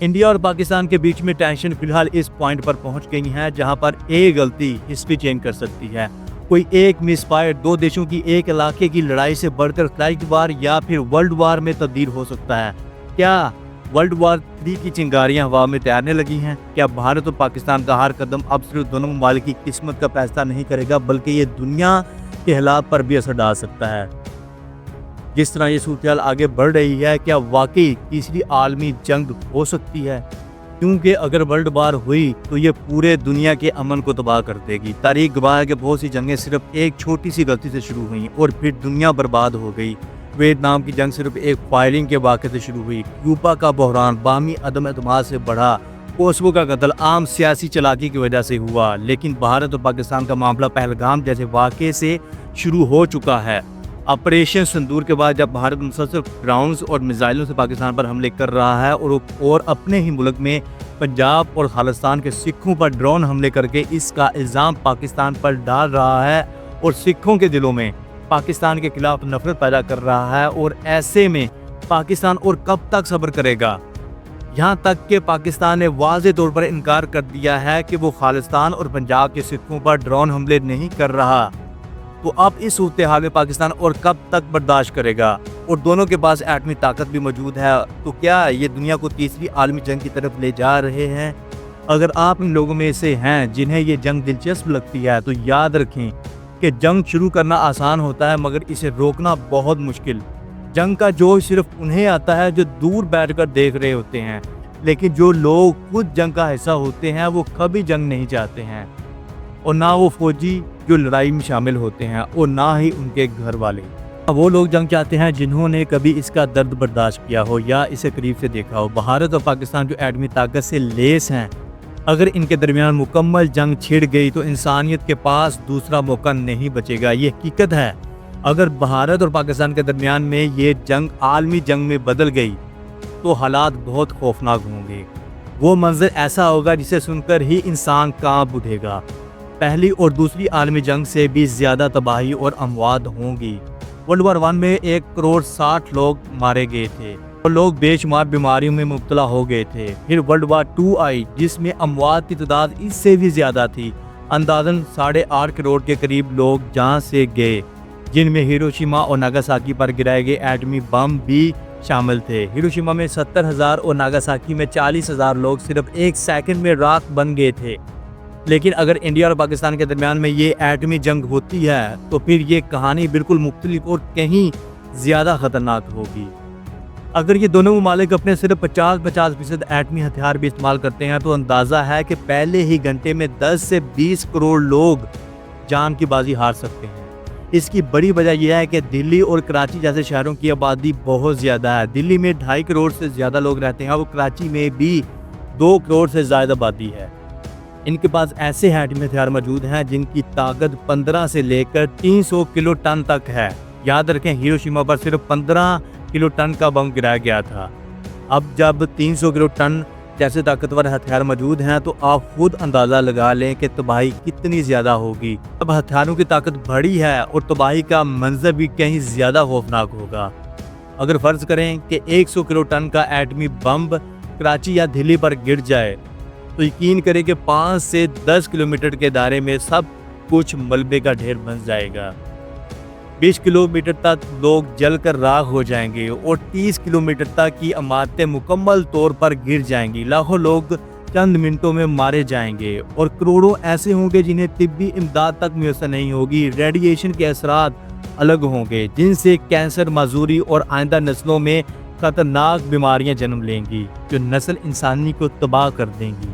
India اور پاکستان کے بیچ میں ٹینشن فی الحال اس پوائنٹ پر پہنچ گئی ہے جہاں پر ایک غلطی ہسٹری چینج کر سکتی ہے۔ کوئی ایک مس فائر دو دیشوں کی ایک علاقے کی لڑائی سے بڑھ کر فلیگ وار یا پھر ورلڈ وار میں تبدیل ہو سکتا ہے۔ کیا ورلڈ وار 3 کی چنگاریاں ہوا میں تیرنے لگی ہیں؟ کیا بھارت اور پاکستان کا ہر قدم اب صرف دونوں ممالک کی قسمت کا فیصلہ نہیں کرے گا بلکہ یہ دنیا کے حالات پر بھی اثر ڈال سکتا ہے؟ جس طرح یہ صورتحال آگے بڑھ رہی ہے، کیا واقعی تیسری عالمی جنگ ہو سکتی ہے؟ کیونکہ اگر ورلڈ وار ہوئی تو یہ پورے دنیا کے امن کو تباہ کر دے گی۔ تاریخ گواہ ہے کہ بہت سی جنگیں صرف ایک چھوٹی سی غلطی سے شروع ہوئیں اور پھر دنیا برباد ہو گئی۔ ویتنام کی جنگ صرف ایک فائرنگ کے واقعے سے شروع ہوئی، کیوبا کا بحران باہمی عدم اعتماد سے بڑھا، کوسوو کا قتل عام سیاسی چالاکی کی وجہ سے ہوا، لیکن بھارت اور پاکستان کا معاملہ پہلگام جیسے واقعے سے شروع ہو چکا ہے۔ آپریشن سندور کے بعد جب بھارت مسلسل ڈرونز اور میزائلوں سے پاکستان پر حملے کر رہا ہے اور اپنے ہی ملک میں پنجاب اور خالصتان کے سکھوں پر ڈرون حملے کر کے اس کا الزام پاکستان پر ڈال رہا ہے اور سکھوں کے دلوں میں پاکستان کے خلاف نفرت پیدا کر رہا ہے، اور ایسے میں پاکستان اور کب تک صبر کرے گا؟ یہاں تک کہ پاکستان نے واضح طور پر انکار کر دیا ہے کہ وہ خالصتان اور پنجاب کے سکھوں پر ڈرون حملے نہیں کر رہا۔ تو اب اس صورتحال میں پاکستان اور کب تک برداشت کرے گا؟ اور دونوں کے پاس ایٹمی طاقت بھی موجود ہے، تو کیا یہ دنیا کو تیسری عالمی جنگ کی طرف لے جا رہے ہیں؟ اگر آپ ان لوگوں میں سے ہیں جنہیں یہ جنگ دلچسپ لگتی ہے تو یاد رکھیں کہ جنگ شروع کرنا آسان ہوتا ہے مگر اسے روکنا بہت مشکل۔ جنگ کا جوش صرف انہیں آتا ہے جو دور بیٹھ کر دیکھ رہے ہوتے ہیں، لیکن جو لوگ خود جنگ کا حصہ ہوتے ہیں وہ کبھی جنگ نہیں چاہتے ہیں، اور نہ وہ فوجی جو لڑائی میں شامل ہوتے ہیں اور نہ ہی ان کے گھر والے۔ وہ لوگ جنگ چاہتے ہیں جنہوں نے کبھی اس کا درد برداشت کیا ہو یا اسے قریب سے دیکھا ہو۔ بھارت اور پاکستان جو ایٹمی طاقت سے لیس ہیں، اگر ان کے درمیان مکمل جنگ چھڑ گئی تو انسانیت کے پاس دوسرا موقع نہیں بچے گا۔ یہ حقیقت ہے۔ اگر بھارت اور پاکستان کے درمیان میں یہ جنگ عالمی جنگ میں بدل گئی تو حالات بہت خوفناک ہوں گے۔ وہ منظر ایسا ہوگا جسے سن کر ہی انسان کانپ اٹھے گا۔ پہلی اور دوسری عالمی جنگ سے بھی زیادہ تباہی اور اموات ہوں گی۔ ورلڈ وار 1 میں 1,60,00,000 لوگ مارے گئے تھے اور لوگ بے شمار بیماریوں میں مبتلا ہو گئے تھے۔ پھر ورلڈ وار 2 آئی جس میں اموات کی تعداد اس سے بھی زیادہ تھی، اندازاً 8.5 کروڑ کے قریب لوگ جان سے گئے، جن میں ہیروشیما اور ناگاساکی پر گرائے گئے ایٹمی بم بھی شامل تھے۔ ہیروشیما میں 70,000 اور ناگاساکی میں 40,000 لوگ صرف ایک سیکنڈ میں راکھ بن گئے تھے۔ لیکن اگر انڈیا اور پاکستان کے درمیان میں یہ ایٹمی جنگ ہوتی ہے تو پھر یہ کہانی بالکل مختلف اور کہیں زیادہ خطرناک ہوگی۔ اگر یہ دونوں ممالک اپنے صرف 50% ایٹمی ہتھیار بھی استعمال کرتے ہیں تو اندازہ ہے کہ پہلے ہی گھنٹے میں 10 سے 20 کروڑ لوگ جان کی بازی ہار سکتے ہیں۔ اس کی بڑی وجہ یہ ہے کہ دلی اور کراچی جیسے شہروں کی آبادی بہت زیادہ ہے۔ دلی میں 2.5 کروڑ سے زیادہ لوگ رہتے ہیں اور کراچی میں بھی 2 کروڑ سے زائد آبادی ہے۔ ان کے پاس ایسے ایٹمی ہتھیار موجود ہیں جن کی طاقت 15 سے لے کر 300 کلو ٹن تک ہے۔ یاد رکھیں ہیروشیما پر صرف 15 کلو ٹن کا بم گرایا گیا تھا۔ اب جب 300 کلو ٹن جیسے طاقتور ہتھیار موجود ہیں تو آپ خود اندازہ لگا لیں کہ تباہی کتنی زیادہ ہوگی۔ اب ہتھیاروں کی طاقت بڑھی ہے اور تباہی کا منظر بھی کہیں زیادہ خوفناک ہوگا۔ اگر فرض کریں کہ 100 کلو ٹن کا ایٹمی بم کراچی یا دلی پر گر جائے تو یقین کریں کہ 5 سے 10 کلومیٹر کے دائرے میں سب کچھ ملبے کا ڈھیر بن جائے گا۔ 20 کلومیٹر تک لوگ جل کر راکھ ہو جائیں گے اور 30 کلومیٹر تک کی عمارتیں مکمل طور پر گر جائیں گی۔ لاکھوں لوگ چند منٹوں میں مارے جائیں گے اور کروڑوں ایسے ہوں گے جنہیں طبی امداد تک میسر نہیں ہوگی۔ ریڈیشن کے اثرات الگ ہوں گے جن سے کینسر، معذوری اور آئندہ نسلوں میں خطرناک بیماریاں جنم لیں گی جو نسل انسانی کو تباہ کر دیں گی۔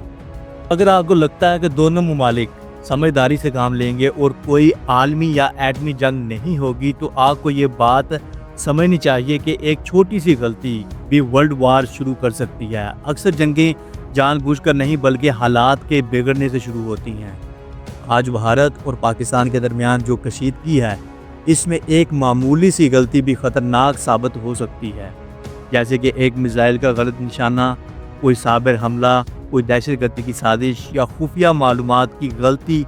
اگر آپ کو لگتا ہے کہ دونوں ممالک سمجھداری سے کام لیں گے اور کوئی عالمی یا ایٹمی جنگ نہیں ہوگی تو آپ کو یہ بات سمجھنی چاہیے کہ ایک چھوٹی سی غلطی بھی ورلڈ وار شروع کر سکتی ہے۔ اکثر جنگیں جان بوجھ کر نہیں بلکہ حالات کے بگڑنے سے شروع ہوتی ہیں۔ آج بھارت اور پاکستان کے درمیان جو کشیدگی ہے اس میں ایک معمولی سی غلطی بھی خطرناک ثابت ہو سکتی ہے، جیسے کہ ایک میزائل کا غلط نشانہ، کوئی سابر حملہ، کوئی دہشت گردی کی سازش یا خفیہ معلومات کی غلطی۔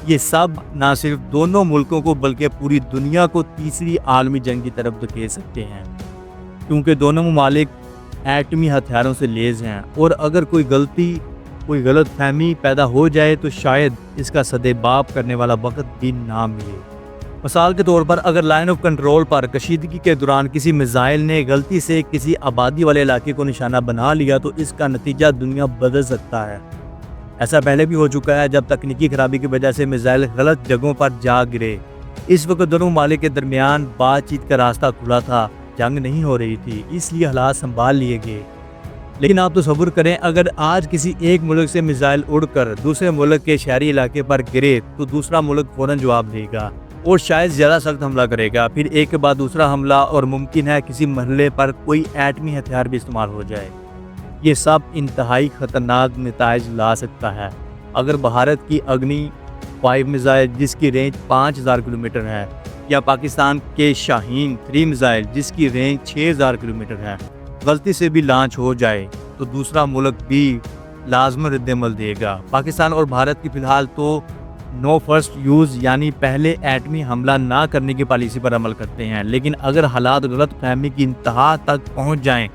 یہ سب نہ صرف دونوں ملکوں کو بلکہ پوری دنیا کو تیسری عالمی جنگ کی طرف دھکیل سکتے ہیں، کیونکہ دونوں ممالک ایٹمی ہتھیاروں سے لیز ہیں، اور اگر کوئی غلط فہمی پیدا ہو جائے تو شاید اس کا سدباب کرنے والا وقت بھی نہ ملے۔ مثال کے طور پر اگر لائن آف کنٹرول پر کشیدگی کے دوران کسی میزائل نے غلطی سے کسی آبادی والے علاقے کو نشانہ بنا لیا تو اس کا نتیجہ دنیا بدل سکتا ہے۔ ایسا پہلے بھی ہو چکا ہے جب تکنیکی خرابی کی وجہ سے میزائل غلط جگہوں پر جا گرے۔ اس وقت دونوں ممالک کے درمیان بات چیت کا راستہ کھلا تھا، جنگ نہیں ہو رہی تھی، اس لیے حالات سنبھال لیے گئے۔ لیکن آپ تصور کریں اگر آج کسی ایک ملک سے میزائل اڑ کر دوسرے ملک کے شہری علاقے پر گرے تو دوسرا ملک فوراً جواب دے گا اور شاید زیادہ سخت حملہ کرے گا، پھر ایک کے بعد دوسرا حملہ، اور ممکن ہے کسی مرحلے پر کوئی ایٹمی ہتھیار بھی استعمال ہو جائے۔ یہ سب انتہائی خطرناک نتائج لا سکتا ہے۔ اگر بھارت کی اگنی 5 میزائل جس کی رینج 5000 کلومیٹر ہے، یا پاکستان کے شاہین 3 میزائل جس کی رینج 6000 کلومیٹر ہے، غلطی سے بھی لانچ ہو جائے تو دوسرا ملک بھی لازماً رد عمل دے گا۔ پاکستان اور بھارت کی فی الحال تو نو فرسٹ یوز یعنی پہلے ایٹمی حملہ نہ کرنے کی پالیسی پر عمل کرتے ہیں، لیکن اگر حالات غلط فہمی کی انتہا تک پہنچ جائیں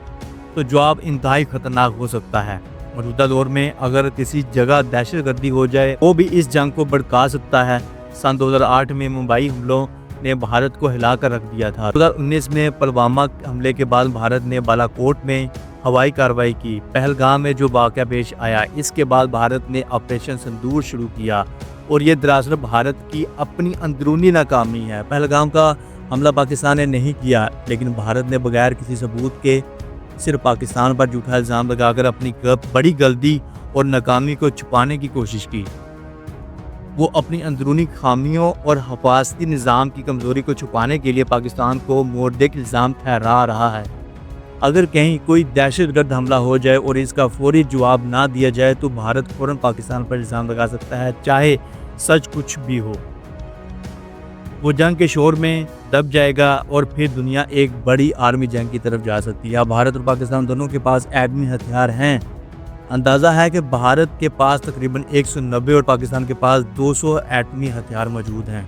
تو جواب انتہائی خطرناک ہو سکتا ہے۔ موجودہ دور میں اگر کسی جگہ دہشت گردی ہو جائے وہ بھی اس جنگ کو بھڑکا سکتا ہے۔ سن 2008 میں ممبئی حملوں نے بھارت کو ہلا کر رکھ دیا تھا۔ 2019 میں پلوامہ حملے کے بعد بھارت نے بالاکوٹ میں ہوائی کارروائی کی۔ پہلگام میں جو واقعہ پیش آیا، اس کے بعد بھارت نے آپریشن سندور شروع کیا، اور یہ دراصل بھارت کی اپنی اندرونی ناکامی ہے۔ پہلگام کا حملہ پاکستان نے نہیں کیا، لیکن بھارت نے بغیر کسی ثبوت کے صرف پاکستان پر جھوٹا الزام لگا کر اپنی بڑی غلطی اور ناکامی کو چھپانے کی کوشش کی۔ وہ اپنی اندرونی خامیوں اور حفاظتی نظام کی کمزوری کو چھپانے کے لیے پاکستان کو مورد الزام ٹھہرا رہا ہے۔ اگر کہیں کوئی دہشت گرد حملہ ہو جائے اور اس کا فوری جواب نہ دیا جائے تو بھارت فوراً پاکستان پر الزام لگا سکتا ہے، چاہے سچ کچھ بھی ہو۔ وہ جنگ کے شور میں دب جائے گا اور پھر دنیا ایک بڑی عالمی جنگ کی طرف جا سکتی ہے۔ بھارت اور پاکستان دونوں کے پاس ایٹمی ہتھیار ہیں۔ اندازہ ہے کہ بھارت کے پاس تقریباً 190 اور پاکستان کے پاس 200 ایٹمی ہتھیار موجود ہیں۔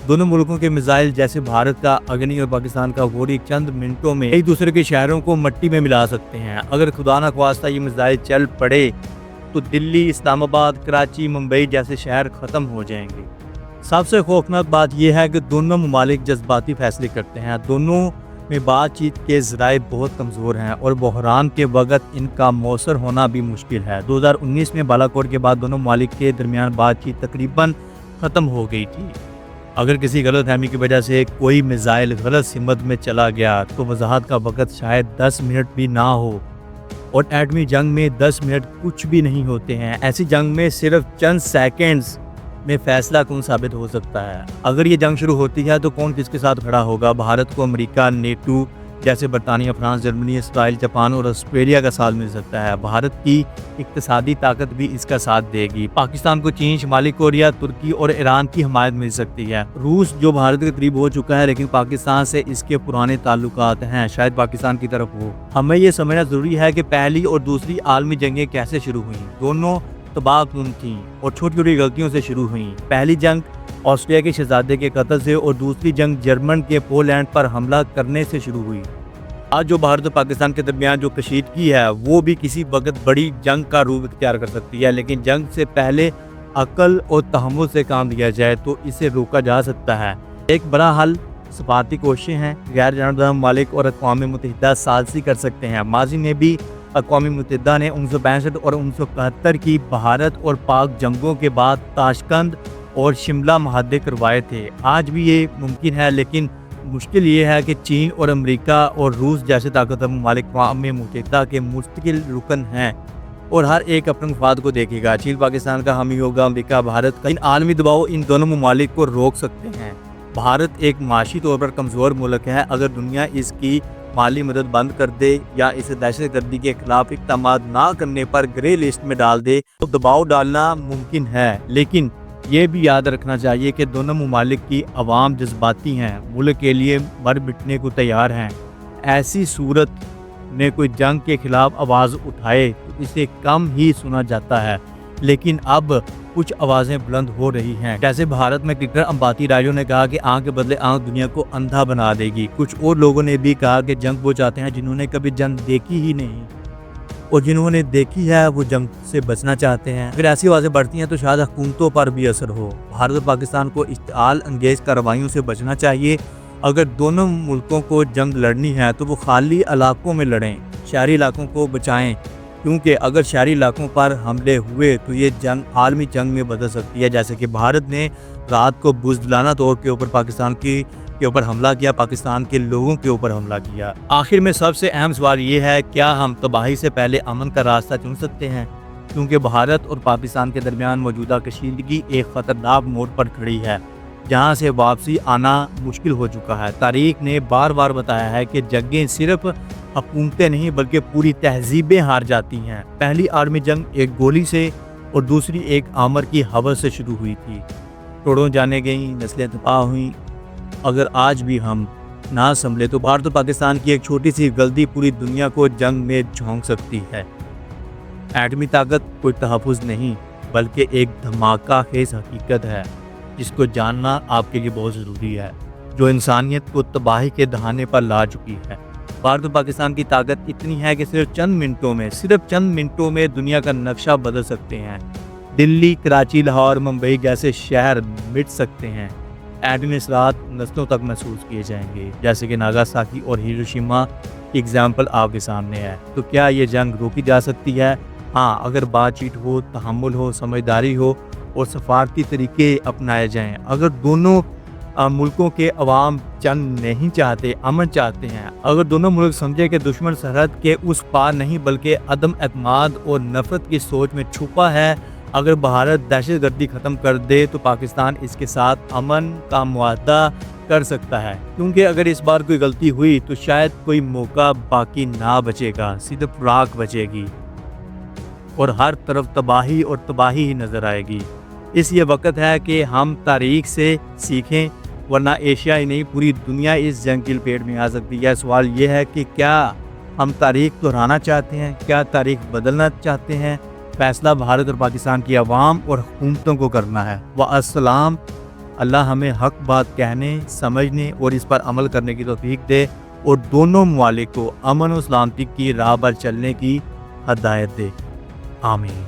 دونوں ملکوں کے میزائل جیسے بھارت کا اگنی اور پاکستان کا غوری چند منٹوں میں ایک دوسرے کے شہروں کو مٹی میں ملا سکتے ہیں۔ اگر خدا نخواستہ یہ میزائل چل پڑے تو دلی، اسلام آباد، کراچی، ممبئی جیسے شہر ختم ہو جائیں گے۔ سب سے خوفناک بات یہ ہے کہ دونوں ممالک جذباتی فیصلے کرتے ہیں، دونوں میں بات چیت کے ذرائع بہت کمزور ہیں اور بحران کے وقت ان کا مؤثر ہونا بھی مشکل ہے۔ 2019 میں بالاکوٹ کے بعد دونوں ممالک کے درمیان بات چیت تقریباً ختم ہو گئی تھی۔ اگر کسی غلط فہمی کی وجہ سے کوئی میزائل غلط سمت میں چلا گیا تو وضاحت کا وقت شاید 10 منٹ بھی نہ ہو، اور ایٹمی جنگ میں 10 منٹ کچھ بھی نہیں ہوتے ہیں۔ ایسی جنگ میں صرف چند سیکنڈز میں فیصلہ کن ثابت ہو سکتا ہے۔ اگر یہ جنگ شروع ہوتی ہے تو کون کس کے ساتھ کھڑا ہوگا؟ بھارت کو امریکہ، نیٹو جیسے برطانیہ، فرانس، جرمنی، اسرائیل، جاپان اور آسٹریلیا کا ساتھ مل سکتا ہے۔ بھارت کی اقتصادی طاقت بھی اس کا ساتھ دے گی۔ پاکستان کو چین، شمالی کوریا، ترکی اور ایران کی حمایت مل سکتی ہے۔ روس جو بھارت کے قریب ہو چکا ہے لیکن پاکستان سے اس کے پرانے تعلقات ہیں، شاید پاکستان کی طرف ہو۔ ہمیں یہ سمجھنا ضروری ہے کہ پہلی اور دوسری عالمی جنگیں کیسے شروع ہوئیں۔ دونوں تباہ کن تھیں اور چھوٹی چھوٹی غلطیوں سے شروع ہوئیں۔ پہلی جنگ آسٹریلیا کے شہزادے کے قتل سے اور دوسری جنگ جرمن کے پولینڈ پر حملہ کرنے سے شروع ہوئی۔ آج جو بھارت اور پاکستان کے درمیان جو کشیدگی ہے وہ بھی کسی وقت بڑی جنگ کا روپ اختیار کر سکتی ہے، لیکن جنگ سے پہلے عقل اور تحمل سے کام لیا جائے تو اسے روکا جا سکتا ہے۔ ایک بڑا حل سفارتی کوششیں ہیں۔ غیر جانبدار ممالک اور اقوام متحدہ ثالثی کر سکتے ہیں۔ ماضی میں بھی اقوام متحدہ نے 1965 اور 1971 کی بھارت اور پاک جنگوں کے بعد تاشقند اور شملہ معاہدے کروائے تھے۔ آج بھی یہ ممکن ہے، لیکن مشکل یہ ہے کہ چین اور امریکہ اور روس جیسے طاقتور ممالک اقوام متحدہ کے مستقل رکن ہیں اور ہر ایک اپنے مفاد کو دیکھے گا۔ چین پاکستان کا حامی ہوگا، امریکہ بھارت کا۔ ان عالمی دباؤ ان دونوں ممالک کو روک سکتے ہیں۔ بھارت ایک معاشی طور پر کمزور ملک ہے۔ اگر دنیا اس کی مالی مدد بند کر دے یا اسے دہشت گردی کے خلاف اقدامات نہ کرنے پر گرے لسٹ میں ڈال دے تو دباؤ ڈالنا ممکن ہے، لیکن یہ بھی یاد رکھنا چاہیے کہ دونوں ممالک کی عوام جذباتی ہیں، ملک کے لیے مر مٹنے کو تیار ہیں۔ ایسی صورت میں کوئی جنگ کے خلاف آواز اٹھائے تو اسے کم ہی سنا جاتا ہے، لیکن اب کچھ آوازیں بلند ہو رہی ہیں، جیسے بھارت میں کرکٹر امباتی رائیو نے کہا کہ آنکھ کے بدلے آنکھ دنیا کو اندھا بنا دے گی۔ کچھ اور لوگوں نے بھی کہا کہ جنگ وہ چاہتے ہیں جنہوں نے کبھی جنگ دیکھی ہی نہیں، اور جنہوں نے دیکھی ہے وہ جنگ سے بچنا چاہتے ہیں۔ اگر ایسی آوازیں بڑھتی ہیں تو شاید حکومتوں پر بھی اثر ہو۔ بھارت اور پاکستان کو اشتعال انگیز کارروائیوں سے بچنا چاہیے۔ اگر دونوں ملکوں کو جنگ لڑنی ہے تو وہ خالی علاقوں میں لڑیں، شہری علاقوں کو بچائیں، کیونکہ اگر شہری علاقوں پر حملے ہوئے تو یہ جنگ عالمی جنگ میں بدل سکتی ہے، جیسے کہ بھارت نے رات کو بزدلانہ طور کے اوپر پاکستان کے اوپر حملہ کیا، پاکستان کے لوگوں کے اوپر حملہ کیا۔ آخر میں سب سے اہم سوال یہ ہے، کیا ہم تباہی سے پہلے امن کا راستہ چن سکتے ہیں؟ کیونکہ بھارت اور پاکستان کے درمیان موجودہ کشیدگی ایک خطرناک موڑ پر کھڑی ہے، جہاں سے واپسی آنا مشکل ہو چکا ہے۔ تاریخ نے بار بار بتایا ہے کہ جنگیں صرف حکومتیں نہیں بلکہ پوری تہذیبیں ہار جاتی ہیں۔ پہلی عالمی جنگ ایک گولی سے اور دوسری ایک آمر کی ہوس سے شروع ہوئی تھی، کروڑوں جانیں گئیں، نسلیں تباہ ہوئیں۔ اگر آج بھی ہم نہ سنبھلے تو بھارت اور پاکستان کی ایک چھوٹی سی غلطی پوری دنیا کو جنگ میں جھونک سکتی ہے۔ ایٹمی طاقت کوئی تحفظ نہیں بلکہ ایک دھماکہ خیز حقیقت ہے، جس کو جاننا آپ کے لیے بہت ضروری ہے، جو انسانیت کو تباہی کے دہانے پر لا چکی ہے۔ بھارت اور پاکستان کی طاقت اتنی ہے کہ صرف چند منٹوں میں دنیا کا نقشہ بدل سکتے ہیں۔ دلی، کراچی، لاہور، ممبئی جیسے شہر مٹ سکتے ہیں۔ ایٹمی اثرات نسلوں تک محسوس کیے جائیں گے، جیسے کہ ناگاساکی اور ہیروشیما کی اگزامپل آپ کے سامنے ہے۔ تو کیا یہ جنگ روکی جا سکتی ہے؟ ہاں، اگر بات چیت ہو، تحمل ہو، سمجھداری ہو اور سفارتی طریقے اپنائے جائیں۔ اگر دونوں ملکوں کے عوام جنگ نہیں چاہتے، امن چاہتے ہیں، اگر دونوں ملک سمجھے کہ دشمن سرحد کے اس پار نہیں بلکہ عدم اعتماد اور نفرت کی سوچ میں چھپا ہے، اگر بھارت دہشت گردی ختم کر دے تو پاکستان اس کے ساتھ امن کا معاہدہ کر سکتا ہے، کیونکہ اگر اس بار کوئی غلطی ہوئی تو شاید کوئی موقع باقی نہ بچے گا، صرف راکھ بچے گی اور ہر طرف تباہی اور تباہی ہی نظر آئے گی۔ اس یہ وقت ہے کہ ہم تاریخ سے سیکھیں، ورنہ ایشیا ہی نہیں پوری دنیا اس جنگ کی لپیٹ میں آ سکتی ہے۔ سوال یہ ہے کہ کیا ہم تاریخ دہرانا چاہتے ہیں؟ کیا تاریخ بدلنا چاہتے ہیں؟ فیصلہ بھارت اور پاکستان کی عوام اور حکومتوں کو کرنا ہے۔ والسلام۔ اللہ ہمیں حق بات کہنے، سمجھنے اور اس پر عمل کرنے کی توفیق دے، اور دونوں ممالک کو امن و سلامتی کی راہ پر چلنے کی ہدایت دے۔ آمین۔